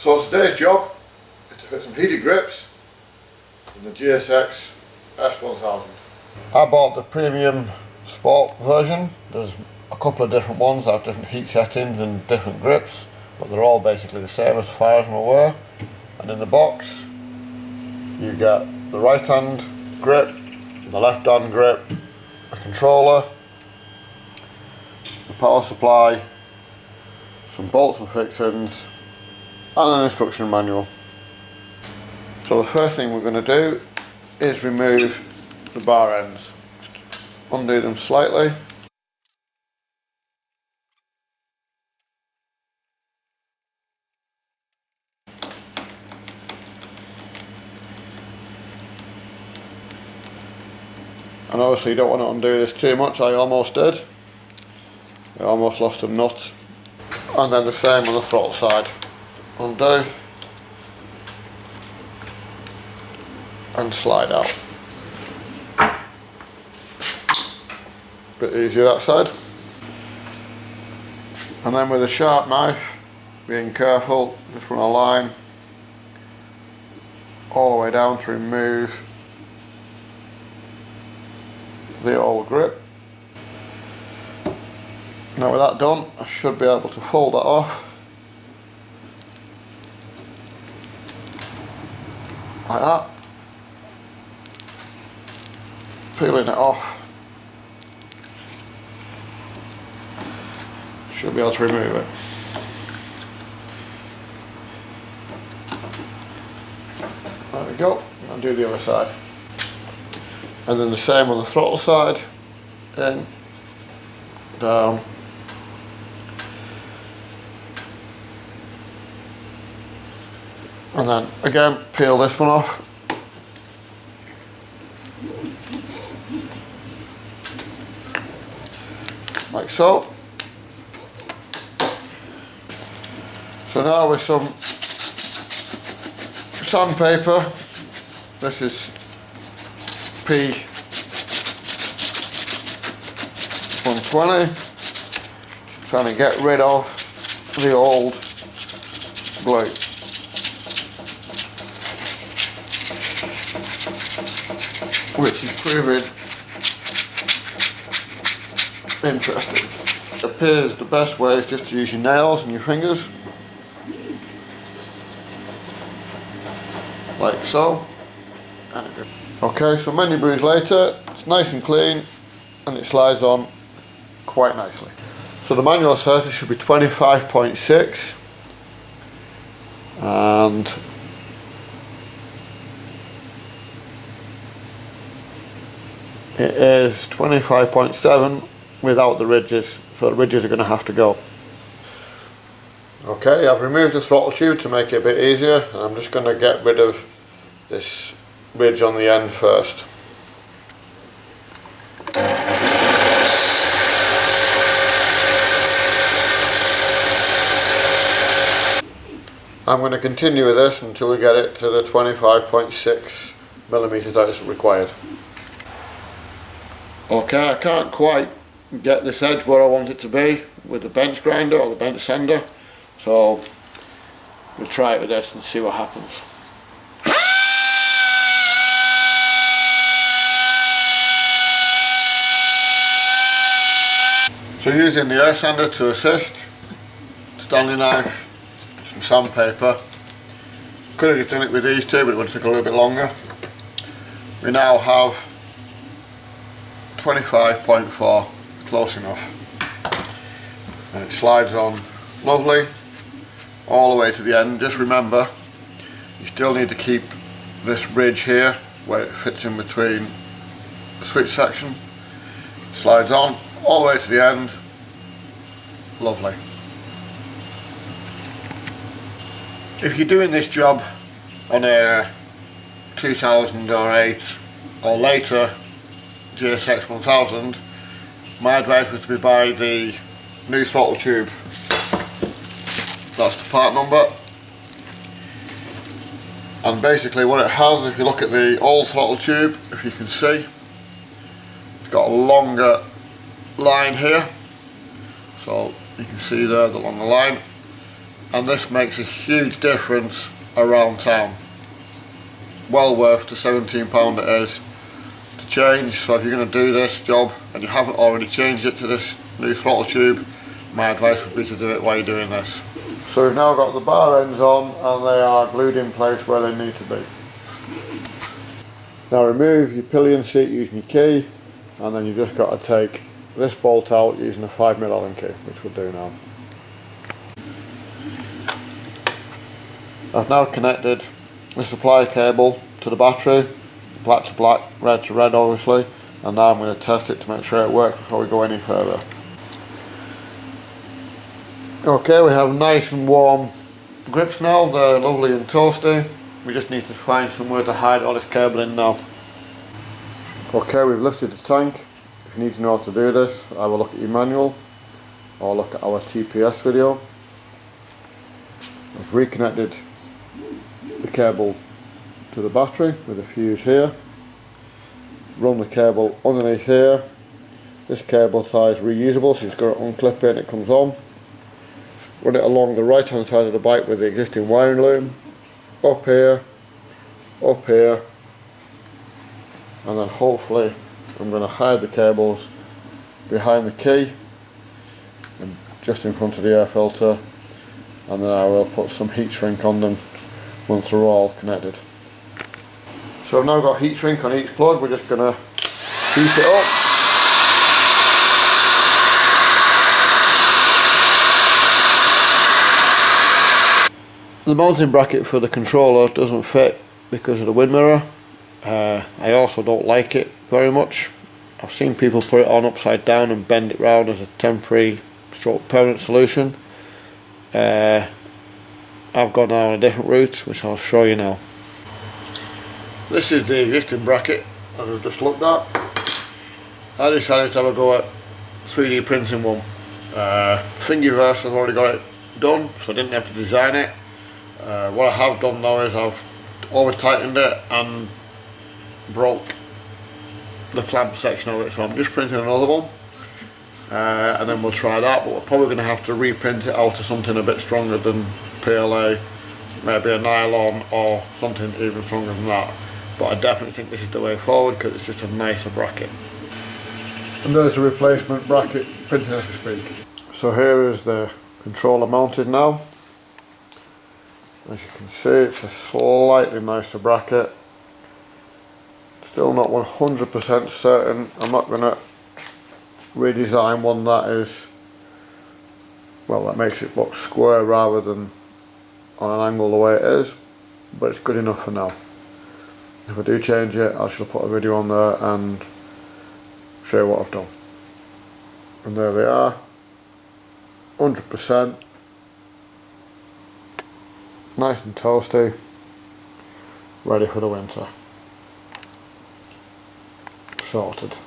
So today's job is to fit some heated grips in the GSX S1000. I bought the premium sport version. There's a couple of different ones that have different heat settings and different grips, but they're all basically the same as far as I'm aware. And in the box you get the right hand grip, the left hand grip, a controller, the power supply, some bolts and fixings, and an instruction manual. So the first thing we're going to do is remove the bar ends. Just undo them slightly. And obviously you don't want to undo this too much. I almost did. I almost lost a nut. And then the same on the throttle side. Undo and slide out. Bit easier that side. And then with a sharp knife, being careful, just run a line all the way down to remove the old grip. Now with that done, I should be able to fold that off like that, peeling it off. Should be able to remove it. There we go. I'll do the other side. And then the same on the throttle side. In, down, and then again peel this one off. Like so. So now with some sandpaper, this is P120, trying to get rid of the old glue. Which is proving interesting. It appears the best way is just to use your nails and your fingers. Like so. Okay, so many brews later, it's nice and clean and it slides on quite nicely. So the manual says it should be 25.6 and it is 25.7 without the ridges, so the ridges are going to have to go. Okay, I've removed the throttle tube to make it a bit easier, and I'm just going to get rid of this ridge on the end first. I'm going to continue with this until we get it to the 25.6 millimeters that is required. Okay, I can't quite get this edge where I want it to be with the bench grinder or the bench sander, so we'll try it with this and see what happens. So using the air sander to assist, Stanley knife, some sandpaper. Could have just done it with these two, but it would take a little bit longer. We now have 25.4, close enough. And it slides on lovely, all the way to the end. Just remember, you still need to keep this ridge here, where it fits in between the switch section. It slides on, all the way to the end. Lovely. If you're doing this job on a 2008 or later GSX 1000, my advice was to buy the new throttle tube. That's the part number. And basically what it has, if you look at the old throttle tube, if you can see, it's got a longer line here. So you can see there the longer line. and this makes a huge difference around town. Well worth the £17 it is to change. So if you're going to do this job and you haven't already changed it to this new throttle tube, my advice would be to do it while you're doing this. So we've now got the bar ends on and they are glued in place where they need to be. Now remove your pillion seat using your key, and then you've just got to take this bolt out using a 5mm Allen key, which we'll do now. I've now connected the supply cable to the battery, black to black, red to red obviously, and now I'm going to test it to make sure it works before we go any further. Okay, we have nice and warm grips now, they're lovely and toasty. We just need to find somewhere to hide all this cable in now. Okay, we've lifted the tank. If you need to know how to do this, I will look at your manual or look at our TPS video. I've reconnected the cable to the battery with a fuse here. Run the cable underneath here. This cable tie is reusable, so you just got to unclip it and it comes on. Run it along the right hand side of the bike with the existing wiring loom. Up here, and then hopefully I'm going to hide the cables behind the key and just in front of the air filter, and then I will put some heat shrink on them once they're all connected. So I've now got heat shrink on each plug. We're just going to heat it up. The mounting bracket for the controller doesn't fit because of the wind mirror. I also don't like it very much. I've seen people put it on upside down and bend it round as a temporary stroke permanent solution. I've gone down a different route, which I'll show you now. This is the existing bracket as we've just looked at. I decided to have a go at 3D printing one. Thingiverse has already got it done, so I didn't have to design it. What I have done now is I've over tightened it and broke the clamp section of it, so I'm just printing another one, and then we'll try that, but we're probably going to have to reprint it out to something a bit stronger than PLA, maybe a nylon or something even stronger than that, but I definitely think this is the way forward because it's just a nicer bracket. And there's a replacement bracket printed as we speak. So here is the controller mounted now. As you can see, it's a slightly nicer bracket. Still not 100% certain. I'm not going to redesign one that is, well, that makes it look square rather than on an angle the way it is, but it's good enough for now. If I do change it, I shall put a video on there and show you what I've done. And there they are, 100%. Nice and toasty, ready for the winter. Sorted.